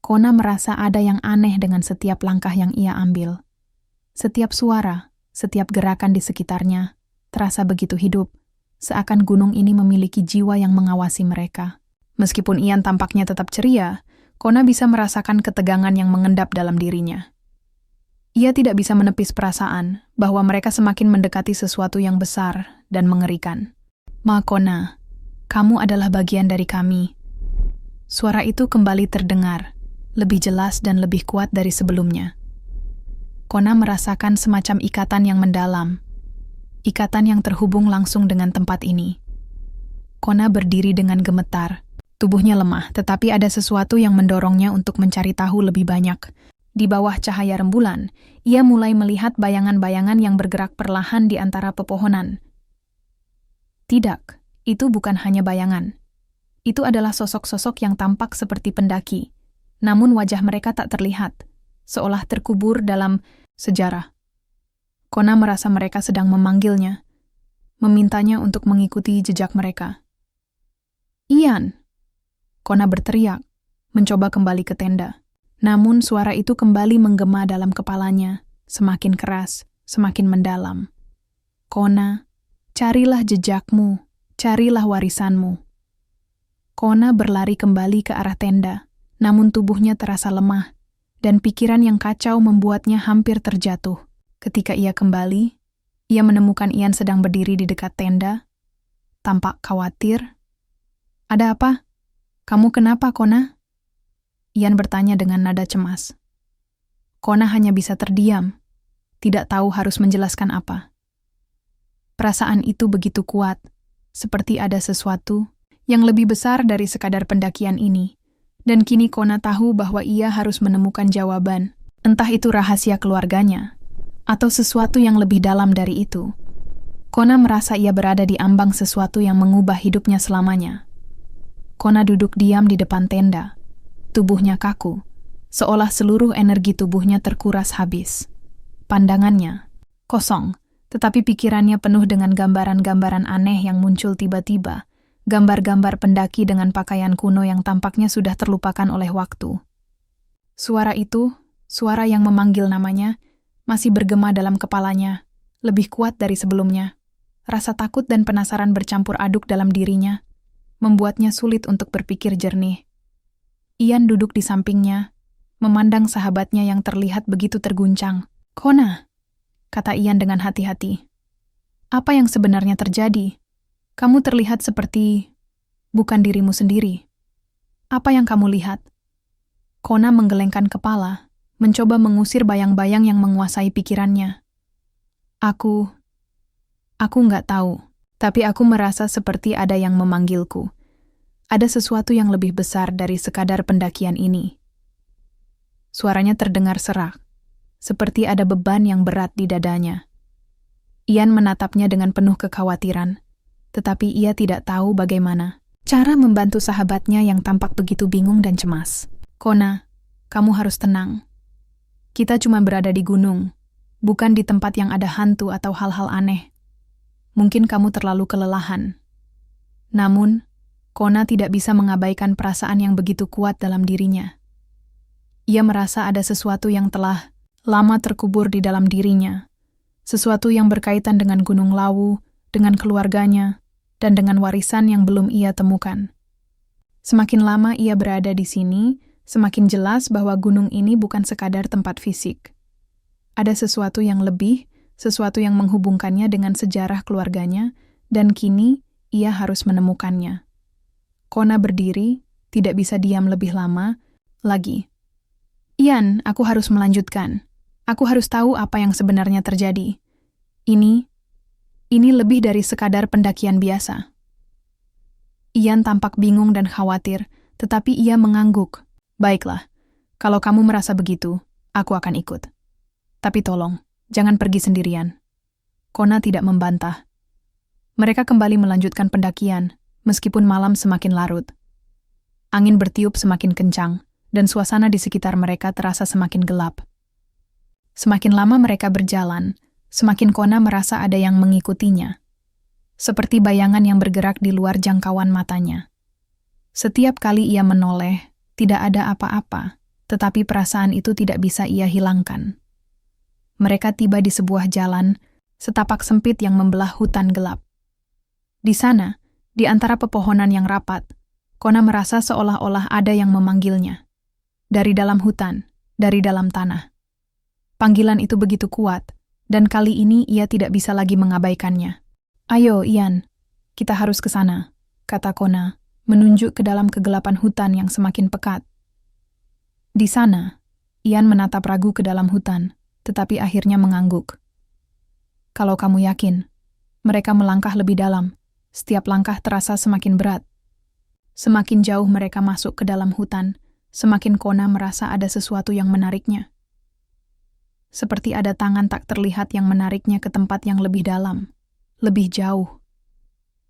Kona merasa ada yang aneh dengan setiap langkah yang ia ambil. Setiap suara, setiap gerakan di sekitarnya, terasa begitu hidup, seakan gunung ini memiliki jiwa yang mengawasi mereka. Meskipun Ian tampaknya tetap ceria, Kona bisa merasakan ketegangan yang mengendap dalam dirinya. Ia tidak bisa menepis perasaan bahwa mereka semakin mendekati sesuatu yang besar dan mengerikan. "Ma Kona, kamu adalah bagian dari kami." Suara itu kembali terdengar, lebih jelas dan lebih kuat dari sebelumnya. Kona merasakan semacam ikatan yang mendalam, ikatan yang terhubung langsung dengan tempat ini. Kona berdiri dengan gemetar, tubuhnya lemah, tetapi ada sesuatu yang mendorongnya untuk mencari tahu lebih banyak. Di bawah cahaya rembulan, ia mulai melihat bayangan-bayangan yang bergerak perlahan di antara pepohonan. Tidak, itu bukan hanya bayangan. Itu adalah sosok-sosok yang tampak seperti pendaki, namun wajah mereka tak terlihat, seolah terkubur dalam sejarah. Kona merasa mereka sedang memanggilnya, memintanya untuk mengikuti jejak mereka. "Ian!" Kona berteriak, mencoba kembali ke tenda. Namun suara itu kembali menggema dalam kepalanya, semakin keras, semakin mendalam. "Kona, carilah jejakmu, carilah warisanmu." Kona berlari kembali ke arah tenda, namun tubuhnya terasa lemah, dan pikiran yang kacau membuatnya hampir terjatuh. Ketika ia kembali, ia menemukan Ian sedang berdiri di dekat tenda, tampak khawatir. "Ada apa? Kamu kenapa, Kona?" Ian bertanya dengan nada cemas. Kona hanya bisa terdiam, tidak tahu harus menjelaskan apa. Perasaan itu begitu kuat, seperti ada sesuatu yang lebih besar dari sekadar pendakian ini. Dan kini Kona tahu bahwa ia harus menemukan jawaban, entah itu rahasia keluarganya, atau sesuatu yang lebih dalam dari itu. Kona merasa ia berada di ambang sesuatu yang mengubah hidupnya selamanya. Kona duduk diam di depan tenda, tubuhnya kaku, seolah seluruh energi tubuhnya terkuras habis. Pandangannya kosong, tetapi pikirannya penuh dengan gambaran-gambaran aneh yang muncul tiba-tiba, gambar-gambar pendaki dengan pakaian kuno yang tampaknya sudah terlupakan oleh waktu. Suara itu, suara yang memanggil namanya, masih bergema dalam kepalanya, lebih kuat dari sebelumnya. Rasa takut dan penasaran bercampur aduk dalam dirinya, membuatnya sulit untuk berpikir jernih. Ian duduk di sampingnya, memandang sahabatnya yang terlihat begitu terguncang. "Kona," kata Ian dengan hati-hati. "Apa yang sebenarnya terjadi? Kamu terlihat seperti bukan dirimu sendiri. Apa yang kamu lihat?" Kona menggelengkan kepala, mencoba mengusir bayang-bayang yang menguasai pikirannya. Aku nggak tahu, tapi aku merasa seperti ada yang memanggilku. Ada sesuatu yang lebih besar dari sekadar pendakian ini." Suaranya terdengar serak, seperti ada beban yang berat di dadanya. Ian menatapnya dengan penuh kekhawatiran, tetapi ia tidak tahu bagaimana cara membantu sahabatnya yang tampak begitu bingung dan cemas. "Kona, kamu harus tenang. Kita cuma berada di gunung, bukan di tempat yang ada hantu atau hal-hal aneh. Mungkin kamu terlalu kelelahan." Namun, Kona tidak bisa mengabaikan perasaan yang begitu kuat dalam dirinya. Ia merasa ada sesuatu yang telah lama terkubur di dalam dirinya, sesuatu yang berkaitan dengan Gunung Lawu, dengan keluarganya, dan dengan warisan yang belum ia temukan. Semakin lama ia berada di sini, semakin jelas bahwa gunung ini bukan sekadar tempat fisik. Ada sesuatu yang lebih, sesuatu yang menghubungkannya dengan sejarah keluarganya, dan kini ia harus menemukannya. Kona berdiri, tidak bisa diam lebih lama lagi. "Ian, aku harus melanjutkan. Aku harus tahu apa yang sebenarnya terjadi. Ini Ini lebih dari sekadar pendakian biasa. Ian tampak bingung dan khawatir, tetapi ia mengangguk. Baiklah, kalau kamu merasa begitu, aku akan ikut. Tapi tolong, jangan pergi sendirian. Kona tidak membantah. Mereka kembali melanjutkan pendakian, meskipun malam semakin larut. Angin bertiup semakin kencang, dan suasana di sekitar mereka terasa semakin gelap. Semakin lama mereka berjalan, semakin Kona merasa ada yang mengikutinya. Seperti bayangan yang bergerak di luar jangkauan matanya. Setiap kali ia menoleh, tidak ada apa-apa, tetapi perasaan itu tidak bisa ia hilangkan. Mereka tiba di sebuah jalan, setapak sempit yang membelah hutan gelap. Di sana, di antara pepohonan yang rapat, Kona merasa seolah-olah ada yang memanggilnya. Dari dalam hutan, dari dalam tanah. Panggilan itu begitu kuat, dan kali ini ia tidak bisa lagi mengabaikannya. Ayo, Ian, kita harus ke sana, kata Kona, menunjuk ke dalam kegelapan hutan yang semakin pekat. Di sana, Ian menatap ragu ke dalam hutan, tetapi akhirnya mengangguk. Kalau kamu yakin, mereka melangkah lebih dalam, setiap langkah terasa semakin berat. Semakin jauh mereka masuk ke dalam hutan, semakin Kona merasa ada sesuatu yang menariknya. Seperti ada tangan tak terlihat yang menariknya ke tempat yang lebih dalam, lebih jauh.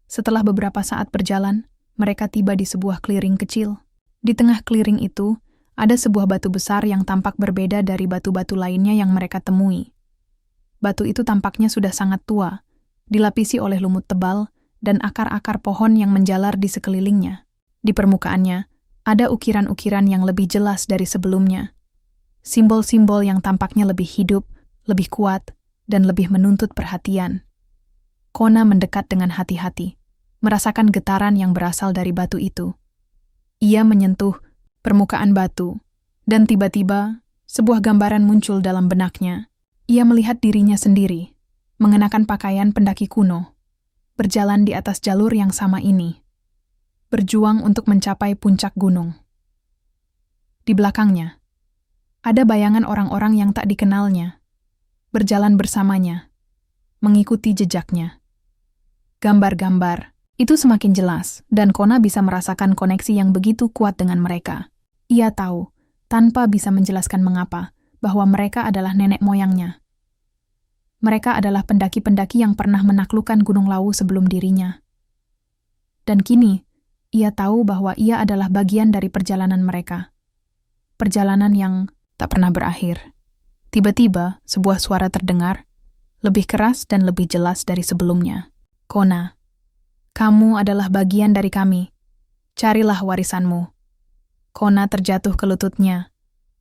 Setelah beberapa saat berjalan, mereka tiba di sebuah clearing kecil. Di tengah clearing itu, ada sebuah batu besar yang tampak berbeda dari batu-batu lainnya yang mereka temui. Batu itu tampaknya sudah sangat tua, dilapisi oleh lumut tebal dan akar-akar pohon yang menjalar di sekelilingnya. Di permukaannya, ada ukiran-ukiran yang lebih jelas dari sebelumnya. Simbol-simbol yang tampaknya lebih hidup, lebih kuat, dan lebih menuntut perhatian. Kona mendekat dengan hati-hati, merasakan getaran yang berasal dari batu itu. Ia menyentuh permukaan batu, dan tiba-tiba sebuah gambaran muncul dalam benaknya. Ia melihat dirinya sendiri, mengenakan pakaian pendaki kuno, berjalan di atas jalur yang sama ini, berjuang untuk mencapai puncak gunung. Di belakangnya, ada bayangan orang-orang yang tak dikenalnya, berjalan bersamanya, mengikuti jejaknya. Gambar-gambar itu semakin jelas, dan Kona bisa merasakan koneksi yang begitu kuat dengan mereka. Ia tahu, tanpa bisa menjelaskan mengapa, bahwa mereka adalah nenek moyangnya. Mereka adalah pendaki-pendaki yang pernah menaklukkan Gunung Lawu sebelum dirinya. Dan kini, ia tahu bahwa ia adalah bagian dari perjalanan mereka. Perjalanan yang tak pernah berakhir. Tiba-tiba, sebuah suara terdengar, lebih keras dan lebih jelas dari sebelumnya. Kona, kamu adalah bagian dari kami. Carilah warisanmu. Kona terjatuh ke lututnya.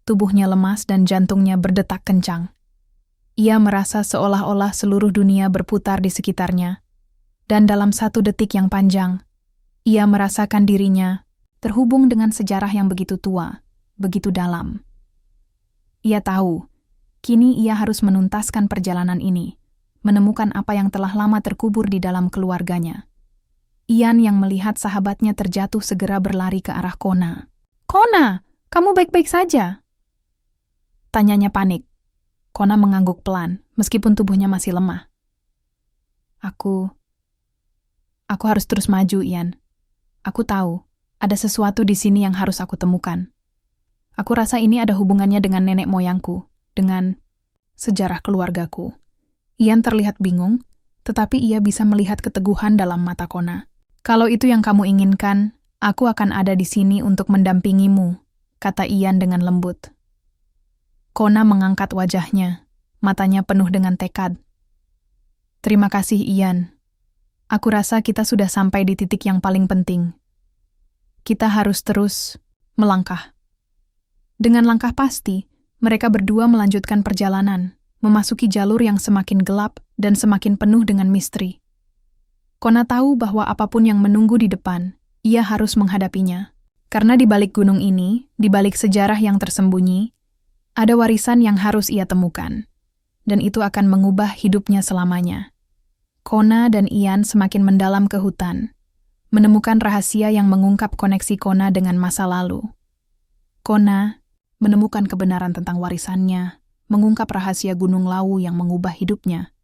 Tubuhnya lemas dan jantungnya berdetak kencang. Ia merasa seolah-olah seluruh dunia berputar di sekitarnya. Dan dalam satu detik yang panjang, ia merasakan dirinya terhubung dengan sejarah yang begitu tua, begitu dalam. Ia tahu, kini ia harus menuntaskan perjalanan ini, menemukan apa yang telah lama terkubur di dalam keluarganya. Ian yang melihat sahabatnya terjatuh segera berlari ke arah Kona. "Kona, kamu baik-baik saja?" Tanyanya panik. Kona mengangguk pelan, meskipun tubuhnya masih lemah. Aku harus terus maju, Ian. Aku tahu, ada sesuatu di sini yang harus aku temukan. Aku rasa ini ada hubungannya dengan nenek moyangku, dengan sejarah keluargaku. Ian terlihat bingung, tetapi ia bisa melihat keteguhan dalam mata Kona. "Kalau itu yang kamu inginkan, aku akan ada di sini untuk mendampingimu," kata Ian dengan lembut. Kona mengangkat wajahnya, matanya penuh dengan tekad. "Terima kasih, Ian. Aku rasa kita sudah sampai di titik yang paling penting. Kita harus terus melangkah." Dengan langkah pasti, mereka berdua melanjutkan perjalanan, memasuki jalur yang semakin gelap dan semakin penuh dengan misteri. Kona tahu bahwa apapun yang menunggu di depan, ia harus menghadapinya. Karena di balik gunung ini, di balik sejarah yang tersembunyi, ada warisan yang harus ia temukan. Dan itu akan mengubah hidupnya selamanya. Kona dan Ian semakin mendalam ke hutan, menemukan rahasia yang mengungkap koneksi Kona dengan masa lalu. Kona menemukan kebenaran tentang warisannya, mengungkap rahasia Gunung Lawu yang mengubah hidupnya.